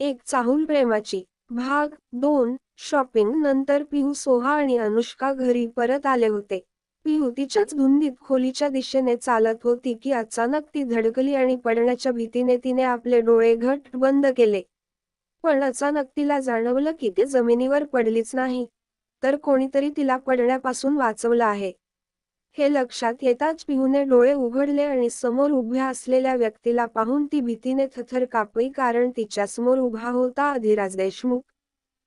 एक चाहूल प्रेमाची भाग 2 शॉपिंग नंतर पिहू, सोहा आणि अनुष्का घरी परत आले होते. पिहू तिच्याच धुंदीत खोलीच्या दिशेने चालत होती की अचानक ती धडकली आणि पडण्याच्या भीतीने तिने आपले डोळे घट्ट बंद केले. पण अचानक तिला जाणवलं की ती जमिनीवर पडलीच नाही, तर कोणीतरी तिला पडण्यापासून वाचवलं आहे. हे लक्षात येताच पिहूने डोळे उघडले आणि समोर उभ्या असलेल्या व्यक्तीला पाहून ती भीतीने थरथर कापली, कारण तिच्यासमोर उभा होता अधिराज देशमुख,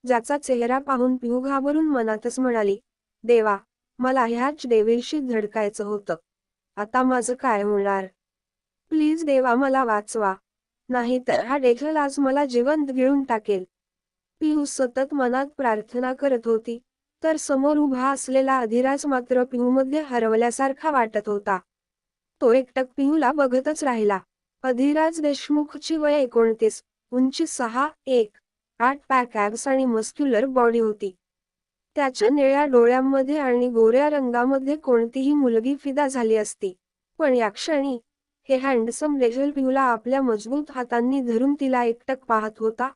ज्याचा चेहरा पाहून पिहू घाबरून मनातच म्हणाली, देवा, मला ह्याच डेव्हिलशी धडकायचं होतं. आता माझं काय होणार? प्लीज देवा, मला वाचवा, नाहीतर हा डेव्हिल आज मला जिवंत गिळून टाकेल. पिहू सतत मनात प्रार्थना करत होती, तर समोर उभा असलेला अधिराज मात्र पिहूमध्ये हरवल्यासारखा वाटत होता. तो एकटक पिहूला बघतच राहिला. अधिराज देशमुखची वय 29, उंची 6'1'8 पॅक ॲब्स आणि मस्क्युलर बॉडी होती. त्याच्या निळ्या डोळ्यांमध्ये आणि गोऱ्या रंगामध्ये कोणतीही मुलगी फिदा झाली असती. पण या क्षणी हे हँडसम डेव्हिल पिहूला आपल्या मजबूत हातांनी धरून तिला एकटक पाहत होता,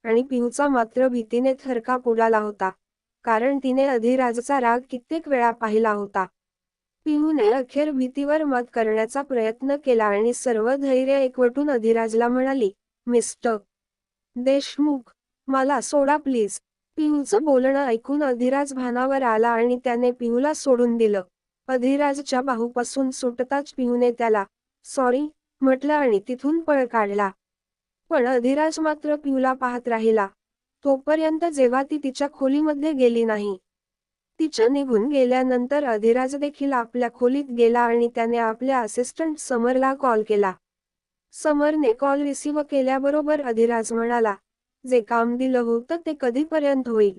आणि पिहूचा मात्र भीतीने थरकाप उडाला होता, कारण तिने अधिराजचा राग कित्येक वेळा पाहिला होता. पिहूने अखेर भीतीवर मात करण्याचा प्रयत्न केला आणि सर्व धैर्य एकवटून अधिराजला म्हणाली, मिस्टर देशमुख, मला सोडा प्लीज. पिहूचं बोलणं ऐकून अधिराज भानावर आला आणि त्याने पिहूला सोडून दिलं. अधिराजच्या बाहूपासून सुटताच पिहूने त्याला सॉरी म्हटलं आणि तिथून पळ काढला. पण अधिराज मात्र पिहूला पाहत राहिला, तोपर्यंत जेव्हा ती तिच्या खोलीमध्ये गेली नाही. तिच्या निघून गेल्यानंतर अधिराज देखील आपल्या खोलीत गेला आणि त्याने आपल्या असिस्टंट समरला कॉल केला. समरने कॉल रिसीव्ह केल्याबरोबर अधिराज म्हणाला, जे काम दिलं होतं ते कधीपर्यंत होईल?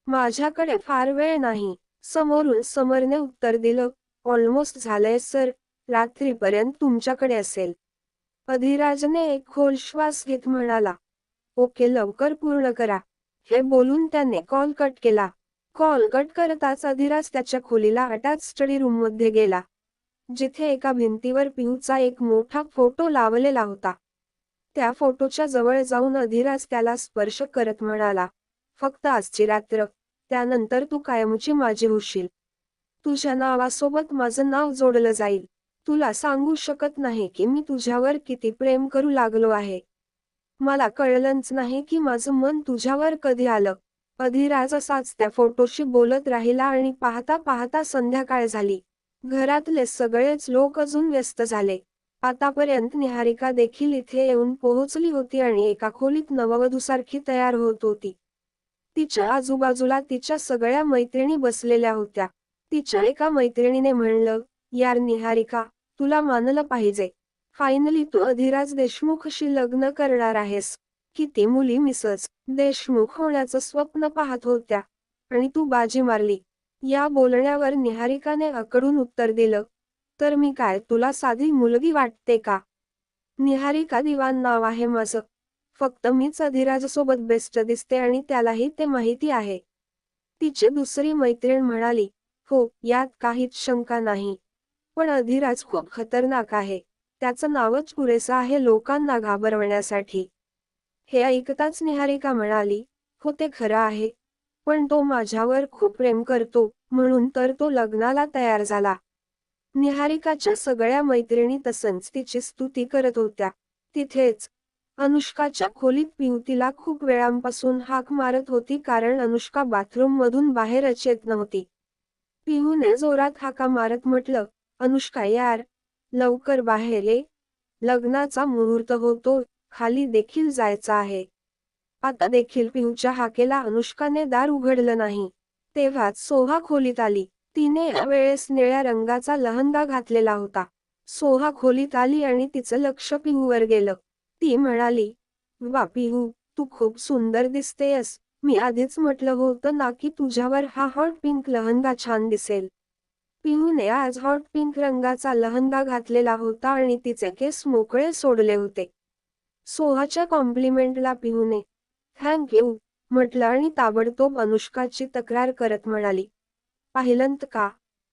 माझ्याकडे फार वेळ नाही. समोरून समरने उत्तर दिलं, ऑलमोस्ट झालंय सर, रात्रीपर्यंत तुमच्याकडे असेल. अधिराजने एक खोल श्वास घेत म्हणाला, ओके, लवकर पूर्ण करा. हे बोलून त्याने कॉल कट केला. कॉल कट करताच अधिराज त्याच्या खोलीला अटॅच स्टडी रूममध्ये गेला, जिथे एका भिंतीवर पिहूचा एक मोठा फोटो लावलेला होता. त्या फोटोच्या जवळ जाऊन अधिराज त्याला स्पर्श करत म्हणाला, फक्त आजची रात्र, त्यानंतर तू कायमची माझी होशील. तुझ्या नावासोबत माझं नाव जोडलं जाईल. तुला सांगू शकत नाही की मी तुझ्यावर किती प्रेम करू लागलो आहे. मला कळलंच नाही की माझं मन तुझ्यावर कधी आलं. अधिराज असाच त्या फोटोशी बोलत राहिला आणि पाहता पाहता संध्याकाळ झाली. घरातले सगळेच लोक अजून व्यस्त झाले. आतापर्यंत निहारिका देखील इथे येऊन पोहोचली होती आणि एका खोलीत नववधूसारखी तयार होत होती. तिच्या आजूबाजूला तिच्या सगळ्या मैत्रिणी बसलेल्या होत्या. तिच्या एका मैत्रिणीने म्हणलं, यार निहारिका, तुला मानलं पाहिजे. फायनली तू अधिराज देशमुखशी लग्न करणार आहेस. किती मुली मिसेस देशमुख होण्याचं स्वप्न पाहत होत्या, आणि तू बाजी मारली. या बोलण्यावर निहारिकाने अकडून उत्तर दिलं, तर मी काय तुला साधी मुलगी वाटते का? निहारिका दिवान नाव आहे माझं. फक्त मीच अधिराजसोबत बेस्ट दिसते आणि त्यालाही ते माहिती आहे. तिची दुसरी मैत्रीण म्हणाली, हो, यात काहीच शंका नाही. पण अधिराज खूप खतरनाक आहे. त्याचं नावच पुरेसं आहे लोकांना घाबरवण्यासाठी. हे ऐकताच निहारिका म्हणाली, हो ते खरं आहे. पण तो माझ्यावर खूप प्रेम करतो, म्हणून तर तो लग्नाला तयार झाला. निहारिकाच्या सगळ्या मैत्रिणी तसंच तिची स्तुती करत होत्या. तिथेच अनुष्काच्या खोलीत पिहू तिला खूप वेळांपासून हाक मारत होती, कारण अनुष्का बाथरूम मधून बाहेरच येत नव्हती. पिहूने जोरात हाका मारत म्हटलं, अनुष्का यार, लवकर बाहेर ये. लग्नाचा मुहूर्त होतो, खाली देखील जायचं आहे. आता देखील पिहूच्या हाकेला अनुष्काने दार उघडलं नाही. तेव्हाच सोहा खोलीत आली. तिने यावेळेस निळ्या रंगाचा लहंगा घातलेला होता. सोहा खोलीत आली आणि तिचं लक्ष पिहूवर गेलं. ती म्हणाली, वा पिहू, तू खूप सुंदर दिसतेयस. मी आधीच म्हटलं होतं ना की तुझ्यावर हा हॉट पिंक लहंगा छान दिसेल. पिहूने आज हॉट पिंक रंगाचा लहंगा घातलेला होता आणि तिचे केस मोकळे सोडले होते. सोहाच्या कॉम्प्लिमेंटला पिहूने थँक यू म्हटलं आणि ताबडतोब अनुष्काची तक्रार करत म्हणाली, पाहिलंत का,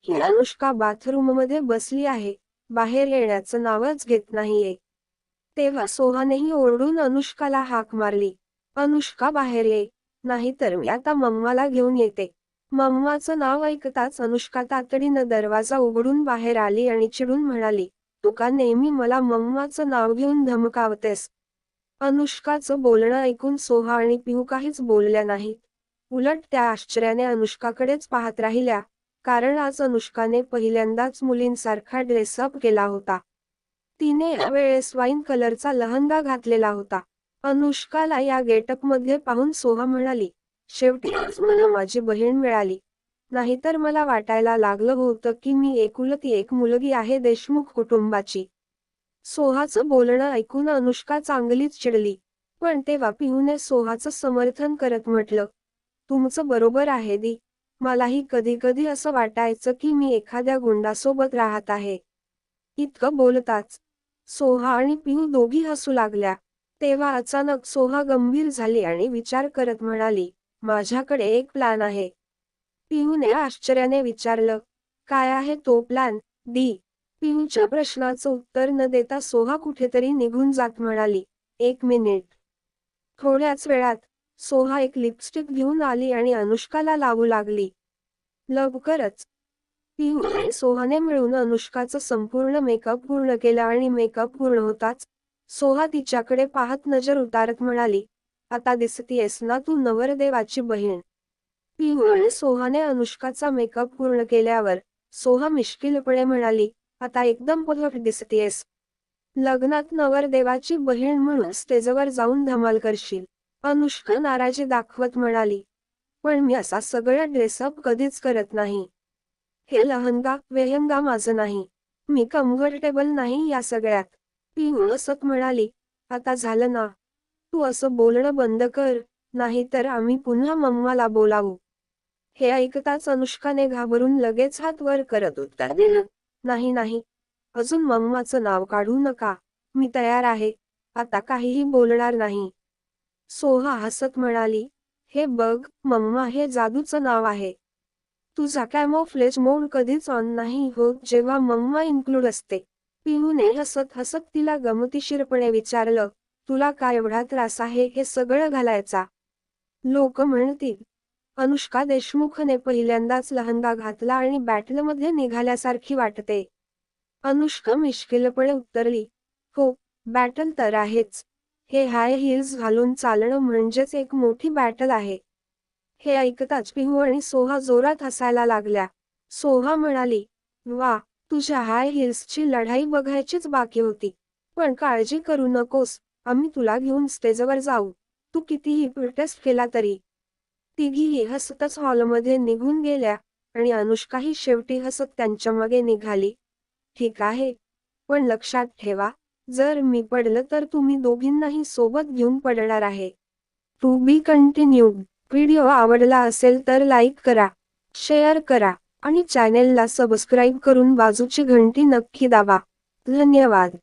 ही अनुष्का बाथरूममध्ये बसली आहे, बाहेर येण्याचं नावच घेत नाहीये. तेव्हा सोहानेही ओरडून अनुष्काला हाक मारली, अनुष्का बाहेर ये, नाहीतर मी आता मम्माला घेऊन येते. मम्माचं नाव ऐकताच अनुष्का तातडीनं दरवाजा उघडून बाहेर आली आणि चिडून म्हणाली, तू का नेहमी मला मम्माचं नाव घेऊन धमकावतेस? अनुष्काचं बोलणं ऐकून सोहा आणि पिहू काहीच बोलल्या नाहीत. उलट त्या आश्चर्याने अनुष्काकडेच पाहत राहिल्या, कारण आज अनुष्काने पहिल्यांदाच मुलींसारखा ड्रेसअप केला होता. तिने यावेळेस वाईन कलरचा लहंगा घातलेला होता. अनुष्काला या गेटअपमध्ये पाहून सोहा म्हणाली, शेवटी आज मला माझी बहीण मिळाली. नाहीतर मला वाटायला लागलं होतं की मी एकुलती एक मुलगी आहे देशमुख कुटुंबाची. सोहाचं बोलणं ऐकून अनुष्का चांगलीच चिडली. पण तेव्हा पिहूने सोहाचं समर्थन करत म्हटलं, तुमचं बरोबर आहे दी. मलाही कधी कधी असं वाटायचं की मी एखाद्या गुंडासोबत राहत आहे. इतकं बोलताच सोहा आणि पिहू दोघी हसू लागल्या. तेव्हा अचानक सोहा गंभीर झाली आणि विचार करत म्हणाली, माझ्याकडे एक प्लॅन आहे. पिहूने आश्चर्याने विचारलं, काय आहे तो प्लॅन, दी? पिहूच्या प्रश्नाचं उत्तर न देता सोहा कुठेतरी निघून जात म्हणाली, एक मिनिट. थोड्याच वेळात सोहा एक लिपस्टिक घेऊन आली आणि अनुष्काला लावू लागली. लवकरच पिहू आणि सोहाने मिळून अनुष्काचं संपूर्ण मेकअप पूर्ण केला आणि मेकअप पूर्ण होताच सोहा तिच्याकडे पाहत नजर उतारत म्हणाली, आता दिसतीयस ना तू नवरदेवाची बहीण. पिहू आणि सोहाने अनुष्काचा मेकअप पूर्ण केल्यावर सोहा मिश्किलपणे म्हणाली, आता एकदम परफेक्ट दिसतेयस. लग्नात नवरदेवाची बहीण म्हणून स्टेजवर जाऊन धमाल करशील. अनुष्का नाराजी दाखवत म्हणाली, पण मी असा सगळा ड्रेसअप कधीच करत नाही. हे लहंगा वेहंगा माझं नाही. मी कम्फर्टेबल नाही या सगळ्यात. पिहू हसत म्हणाली, आता झालं ना. तू असं बोलणं बंद कर, नाहीतर आम्ही पुन्हा मम्माला बोलावू. हे ऐकताच अनुष्काने घाबरून लगेच हात वर करत उत्तर दिलं, नाही नाही. अजून मम्माचं नाव काढू नका. मी तयार आहे. आता काहीही बोलणार नाही. सोहा हसत म्हणाली, हे बघ मम्मा हे जादूचं नाव आहे. तुझा कॅमोफ्लेज मोड कधीच ऑन नाही होत जेव्हा मम्मा इन्क्लूड असते. पिहूने हसत हसत तिला गमतीशीरपणे विचारलं, तुला काय एवढा त्रास आहे हे सगळं घालायचा? लोक म्हणतील. अनुष्का देशमुखने पहिल्यांदाच लहंगा घातला आणि बॅटलमध्ये निघाल्यासारखी वाटते. अनुष्का मिश्किलपणे उत्तरली, हो, बॅटल तर आहेच. हे हाय हील्स घालून चालणं म्हणजेच एक मोठी बॅटल आहे. हे ऐकताच पिहू आणि सोहा जोरात हसायला लागल्या. सोहा म्हणाली, वा, तुझ्या हाय हिल्सची लढाई बघायचीच बाकी होती. पण काळजी करू नकोस, आम्ही तुला घेऊन स्टेजवर जाऊ. तू कितीही प्रोटेस्ट केला तरी. तिघीही हसतच हॉलमध्ये निघून गेल्या आणि अनुष्काही शेवटी हसत त्यांच्या मागे निघाली. ठीक आहे. पण लक्षात ठेवा, जर मी पडलं तर तुम्ही दोघींनाही सोबत घेऊन पडणार आहे. To be continued. व्हिडिओ आवडला असेल तर लाईक करा, शेअर करा आणि चॅनेलला सबस्क्राईब करून बाजूची घंटी नक्की दाबा. धन्यवाद.